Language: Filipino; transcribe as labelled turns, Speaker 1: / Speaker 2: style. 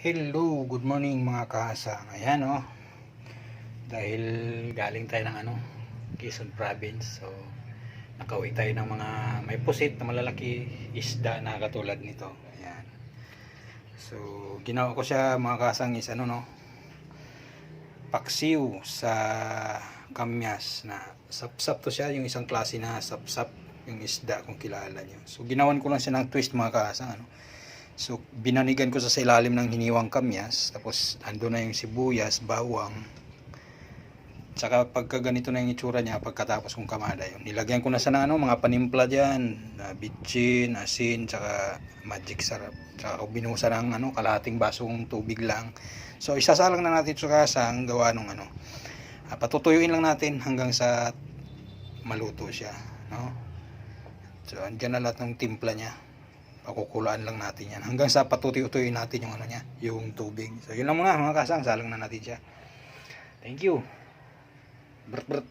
Speaker 1: Hello, good morning mga kahasang. Ayan dahil galing tayo ng Quezon Province. So, nakauwi tayo ng mga may pusit na malalaki isda na katulad nito. Ayan. So, ginawa ko siya mga kahasang is paksiw sa kamyas na sapsap to siya, yung isang klase na sapsap yung isda kung kilala nyo. So, ginawan ko lang siya ng twist mga kahasang So, binanigan ko sa ilalim ng hiniwang kamyas. Tapos, ando na yung sibuyas, bawang. Tsaka, pagka ganito na yung itsura niya, pagkatapos kong kamada yun. Nilagyan ko na sa mga panimpla dyan. Bitchin, asin, tsaka magic sarap. Tsaka, binusa ng kalahating basong tubig lang. So, isasalang na natin sa kasang gawa nung patutuyuin lang natin hanggang sa maluto siya. So, andyan na lahat ng timpla niya. Pakukulaan lang natin yan hanggang sa patutuy-utuyin natin yung niya, yung tubig. So yun lang muna mga kasang, salang na natin siya. Thank you. Brr, brr.